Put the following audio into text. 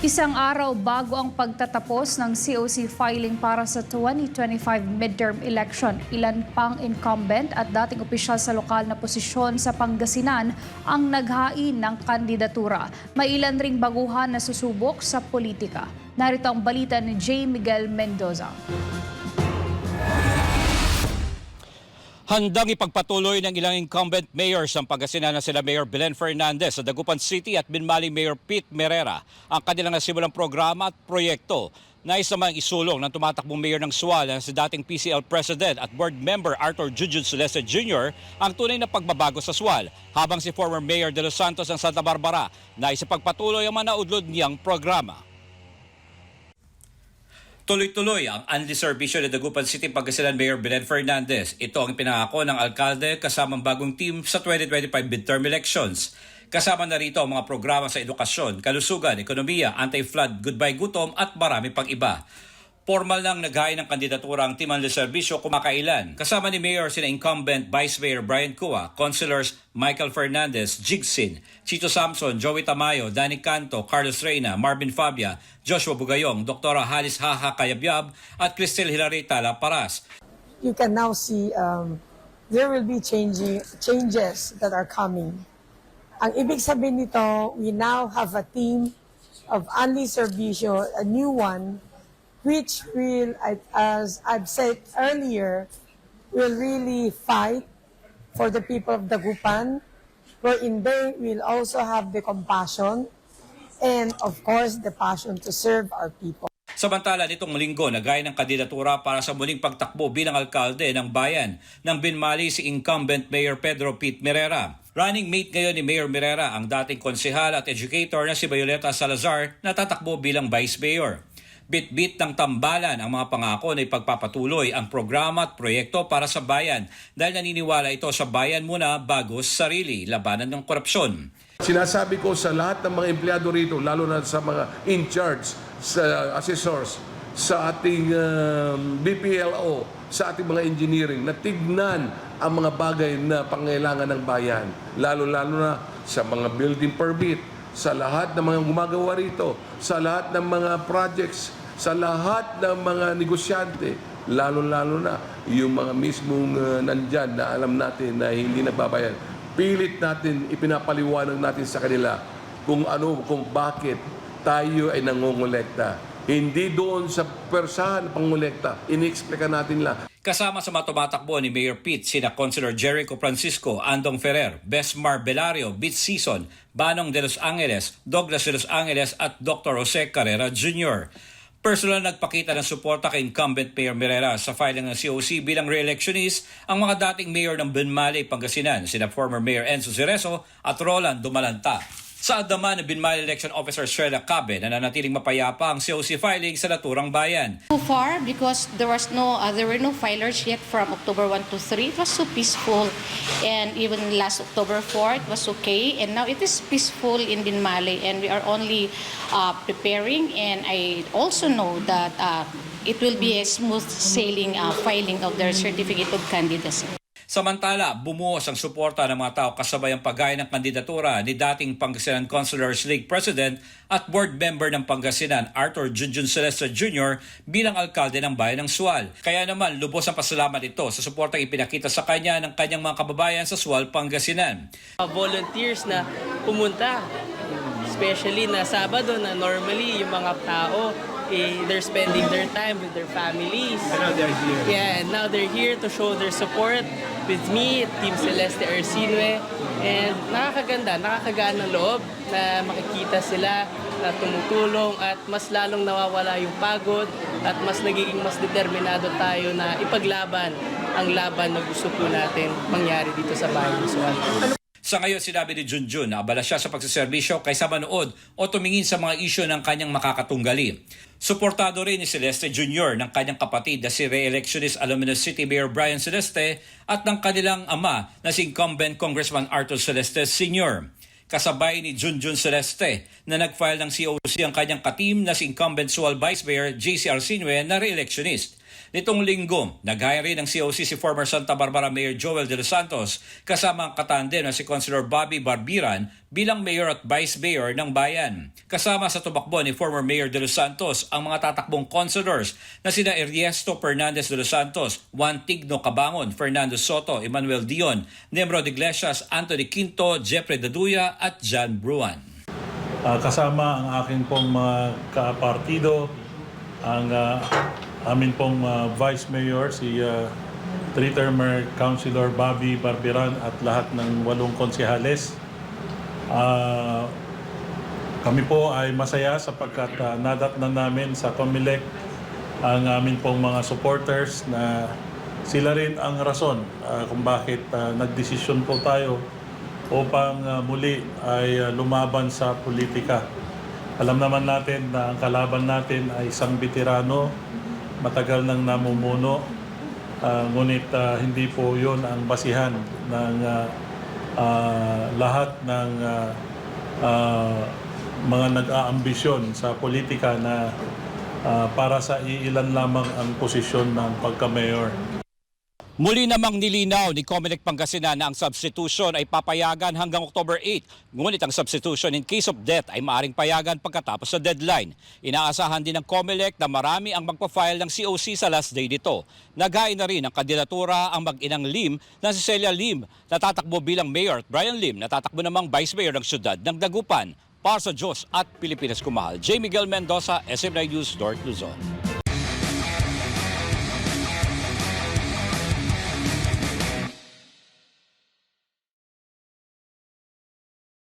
Isang araw bago ang pagtatapos ng COC filing para sa 2025 midterm election, ilan pang incumbent at dating opisyal sa lokal na posisyon sa Pangasinan ang naghain ng kandidatura. May ilan ring baguhan na susubok sa politika. Narito ang balita ni J. Miguel Mendoza. Handang ipagpatuloy ng ilang incumbent mayors ng Pangasinan na sila Mayor Belen Fernandez sa Dagupan City at Binmali Mayor Pete Merera ang kanilang nasimulang programa at proyekto. Nais naman isulong ng tumatakbong mayor ng Sual na si dating PCL President at Board Member Arthur Junjun Celeste Jr. ang tunay na pagbabago sa Sual, habang si former Mayor De Los Santos ng Santa Barbara nais ipagpatuloy ang manaudlod niyang programa. Tuloy-tuloy ang unli serbisyo ni Dagupan City Pangasinan Mayor Belen Fernandez. Ito ang pinangako ng alkalde kasamang bagong team sa 2025 midterm elections. Kasama na rito ang mga programa sa edukasyon, kalusugan, ekonomiya, anti-flood, goodbye gutom at marami pang iba. Formal nang naghain ng kandidatura ang team unli serbisyo kumakailan. Kasama ni Mayor sina incumbent Vice Mayor Brian Cua, Councilors Michael Fernandez, Jigsin, Chito Samson, Joey Tamayo, Danny Canto, Carlos Reyna, Marvin Fabia, Joshua Bugayong, Dr. Halis Haha Kayabyab at Cristel Hilarita Paras. You can now see there will be changes that are coming. Ang ibig sabihin nito, we now have a team of Unli Servicio, a new one, which will, as I've said earlier, will really fight for the people of Dagupan, wherein they will also have the compassion and, of course, the passion to serve our people. Samantala, nitong linggo, naghain ng kandidatura para sa muling pagtakbo bilang alkalde ng bayan ng Binmali si incumbent Mayor Pedro Pete Merera. Running mate ngayon ni Mayor Merera ang dating konsehal at educator na si Violeta Salazar na tatakbo bilang Vice Mayor. Bit-bit ng tambalan ang mga pangako na ipagpapatuloy ang programa at proyekto para sa bayan dahil naniniwala ito sa bayan muna bago sarili, labanan ng korupsyon. Sinasabi ko sa lahat ng mga empleyado rito, lalo na sa mga in-charge, sa assessors, sa ating BPLO, sa ating mga engineering, na tignan ang mga bagay na pangailangan ng bayan, lalo-lalo na sa mga building permit, sa lahat ng mga gumagawa rito, sa lahat ng mga projects, sa lahat ng mga negosyante, lalo-lalo na yung mga mismong nandyan na alam natin na hindi nagbabayad. Pilit natin, ipinapaliwanag natin sa kanila kung bakit tayo ay nangongolekta. Hindi doon sa persahan pangolekta, iniexplika natin lang. Kasama sa mga tumatakbo ni Mayor Pete, sina Councilor Jericho Francisco, Andong Ferrer, Besmar Belario, Beat Season, Banong de Los Angeles, Douglas de Los Angeles at Dr. Jose Carrera Jr. Personal nagpakita ng suporta kay incumbent Mayor Merera sa filing ng COC bilang re-electionist ang mga dating mayor ng Binmali, Pangasinan, sina former Mayor Enzo Cerezo at Roland Dumalanta. Sa adaman ng Binmali Election Officer Sherla Cabe, nananatiling mapayapa ang COC filing sa naturang bayan. So far, because there were no filers yet from October 1 to 3, it was so peaceful. And even last October 4, it was okay. And now it is peaceful in Binmali, and we are only preparing. And I also know that it will be a smooth sailing filing of their certificate of candidacy. Samantala, bumuhos ang suporta ng mga tao kasabay ang paghain ng kandidatura ni dating Pangasinan Councilors League President at Board Member ng Pangasinan Arthur Junjun Celeste Jr. bilang alkalde ng bayan ng Sual. Kaya naman, lubos ang pasalamat ito sa suportang ipinakita sa kanya ng kanyang mga kababayan sa Sual, Pangasinan. Volunteers na pumunta, especially na Sabado na normally yung mga tao they're spending their time with their families. And now they're here. Yeah, and now they're here to show their support with me, Team Celeste Arcinue. And nakakaganda, nakakagaan ng loob na makikita sila na tumutulong at mas lalong nawawala yung pagod at mas nagiging mas determinado tayo na ipaglaban ang laban na gusto po natin mangyari dito sa bayan ng Sual. Sa ngayon, sinabi ni Junjun na abala siya sa pagsiservisyo kaysa manood o tumingin sa mga isyu ng kanyang makakatunggali. Suportado rin ni Celeste Jr. ng kanyang kapatid na si re-electionist Alumnus City Mayor Brian Celeste at ng kanilang ama na si incumbent Congressman Arthur Celeste Sr. Kasabay ni Junjun Celeste na nag-file ng COC ang kanyang katim na si incumbent Sual Vice Mayor JC Arcinue na re-electionist. Nitong linggo, nag-hire rin ng COC si former Santa Barbara Mayor Joel De Los Santos kasama ang katandem na si Councilor Bobby Barbiran bilang mayor at vice mayor ng bayan. Kasama sa tumakbo ni former Mayor De Los Santos ang mga tatakbong councilors na sina Ernesto Fernandez De Los Santos, Juan Tigno Cabangon, Fernando Soto, Emmanuel Dion, Nemro de Iglesias, Anthony Quinto, Jeffrey Daduya at John Bruan. Kasama ang aking pong mga kapartido, ang amin pong Vice Mayor, si three-termer Councilor Bobby Barbiran at lahat ng 8 konsehales. Kami po ay masaya sapagkat nadatnan namin sa COMELEC ang amin pong mga supporters na sila rin ang rason kung bakit nagdesisyon po tayo upang muli ay lumaban sa politika. Alam naman natin na ang kalaban natin ay isang veterano, matagal nang namumuno, ngunit hindi po yun ang basihan ng lahat ng mga nag-aambisyon sa politika na para sa iilan lamang ang posisyon ng pagka-mayor. Muli namang nilinaw ni Comelec Pangasinan na ang substitution ay papayagan hanggang October 8. Ngunit ang substitution in case of death ay maaring payagan pagkatapos sa deadline. Inaasahan din ng Comelec na marami ang magpa-file ng COC sa last day nito. Naghain na rin ang kandidatura ang mag-inang Lim na si Celia Lim na tatakbo bilang mayor at Brian Lim na tatakbo namang vice mayor ng syudad ng Dagupan. Para sa Diyos at Pilipinas Kumahal, J. Miguel Mendoza, SM9 News, North Luzon.